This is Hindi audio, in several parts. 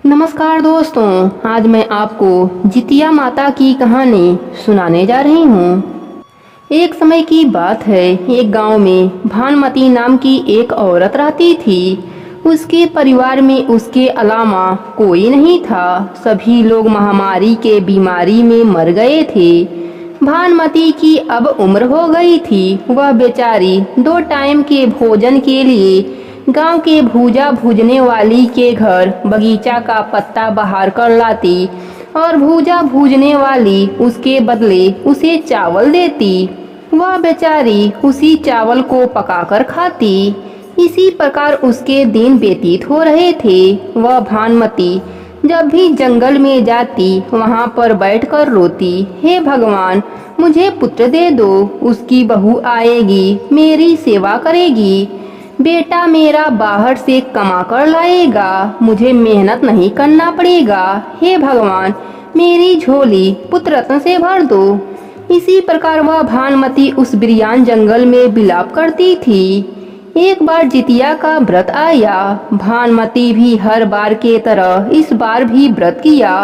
नमस्कार दोस्तों, आज मैं आपको जितिया माता की कहानी सुनाने जा रही हूँ। एक समय की बात है, एक गांव में भानुमती नाम की एक औरत रहती थी। उसके परिवार में उसके अलावा कोई नहीं था। सभी लोग महामारी के बीमारी में मर गए थे। भानुमती की अब उम्र हो गई थी। वह बेचारी 2 टाइम के भोजन के लिए गांव के भूजा भूजने वाली के घर बगीचा का पत्ता बहार कर लाती और भूजा भूजने वाली उसके बदले उसे चावल देती। वह बेचारी उसी चावल को पकाकर खाती। इसी प्रकार उसके दिन व्यतीत हो रहे थे। वह भानुमती जब भी जंगल में जाती वहां पर बैठकर रोती, हे भगवान, मुझे पुत्र दे दो। उसकी बहू आएगी, मेरी सेवा करेगी। बेटा मेरा बाहर से कमा कर लाएगा, मुझे मेहनत नहीं करना पड़ेगा। हे भगवान, मेरी झोली पुत्र रत्न से भर दो। इसी प्रकार वह भानुमती उस बिरयान जंगल में विलाप करती थी। एक बार जितिया का व्रत आया। भानुमती भी हर बार के तरह इस बार भी व्रत किया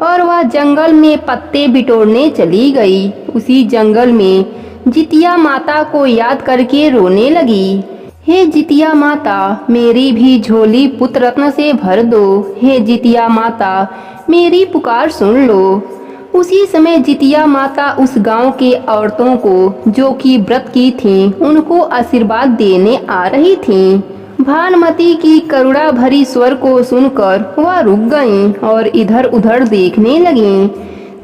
और वह जंगल में पत्ते बिटोरने चली गई। उसी जंगल में जितिया माता को याद करके रोने लगी। हे जितिया माता, मेरी भी झोली पुत्र रत्न से भर दो। हे जितिया माता, मेरी पुकार सुन लो। उसी समय जितिया माता उस गांव के औरतों को जो कि व्रत की थीं, उनको आशीर्वाद देने आ रही थीं। भानुमती की करुणा भरी स्वर को सुनकर वह रुक गईं और इधर उधर देखने लगीं।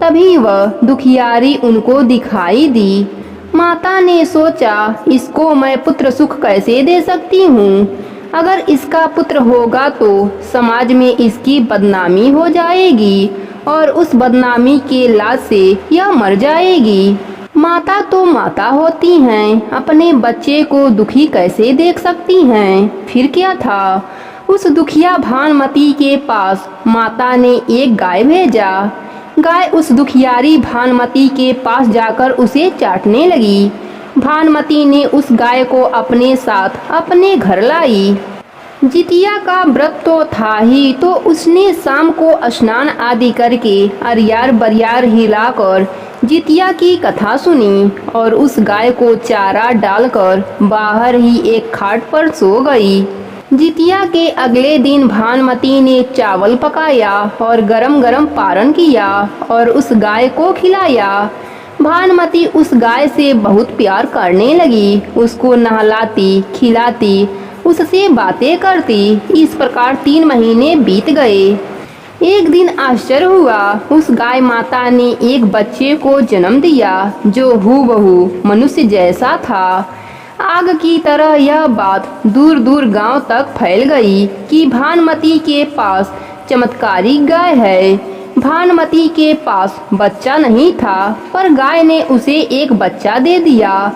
तभी वह दुखियारी उनको दिखाई दी। माता ने सोचा, इसको मैं पुत्र सुख कैसे दे सकती हूँ। अगर इसका पुत्र होगा तो समाज में इसकी बदनामी हो जाएगी और उस बदनामी के लाज से यह मर जाएगी। माता तो माता होती हैं, अपने बच्चे को दुखी कैसे देख सकती हैं। फिर क्या था, उस दुखिया भानुमती के पास माता ने एक गाय भेजा। गाय उस दुखियारी भानुमती के पास जाकर उसे चाटने लगी। भानुमती ने उस गाय को अपने साथ अपने घर लाई। जितिया का व्रत तो था ही, तो उसने शाम को स्नान आदि करके अरियार बरियार हिलाकर जितिया की कथा सुनी और उस गाय को चारा डालकर बाहर ही एक खाट पर सो गई। जितिया के अगले दिन भानुमती ने चावल पकाया और गरम गरम पारण किया और उस गाय को खिलाया। भानुमती उस गाय से बहुत प्यार करने लगी। उसको नहलाती, खिलाती, उससे बातें करती। इस प्रकार 3 महीने बीत गए। एक दिन आश्चर्य हुआ, उस गाय माता ने एक बच्चे को जन्म दिया जो हूबहू मनुष्य जैसा था। आग की तरह यह बात दूर दूर गांव तक फैल गई कि भानुमती के पास चमत्कारी गाय है। भानुमती के पास बच्चा नहीं था, पर गाय ने उसे एक बच्चा दे दिया।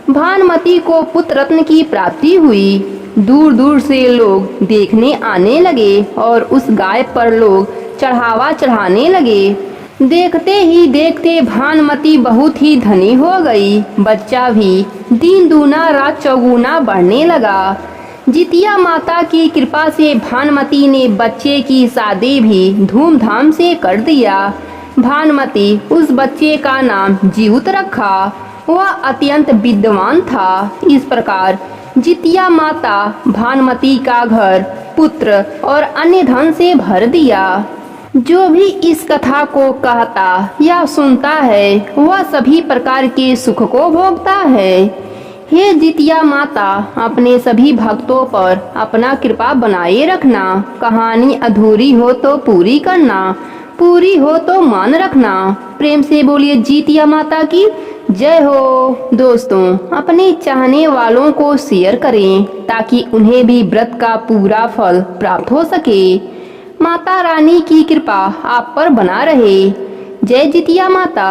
भानुमती को पुत्र रत्न की प्राप्ति हुई। दूर दूर से लोग देखने आने लगे और उस गाय पर लोग चढ़ावा चढ़ाने लगे। देखते ही देखते भानुमती बहुत ही धनी हो गई। बच्चा भी दिन दूना रात चौगुना बढ़ने लगा। जितिया माता की कृपा से भानुमती ने बच्चे की शादी भी धूमधाम से कर दिया। भानुमती उस बच्चे का नाम जीवत रखा। वह अत्यंत विद्वान था। इस प्रकार जितिया माता भानुमती का घर पुत्र और अन्य धन से भर दिया। जो भी इस कथा को कहता या सुनता है, वह सभी प्रकार के सुख को भोगता है। हे जितिया माता, अपने सभी भक्तों पर अपना कृपा बनाए रखना। कहानी अधूरी हो तो पूरी करना, पूरी हो तो मान रखना। प्रेम से बोलिए जितिया माता की जय हो। दोस्तों, अपने चाहने वालों को शेयर करें ताकि उन्हें भी व्रत का पूरा फल प्राप्त हो सके। माता रानी की कृपा आप पर बना रहे। जय जितिया माता।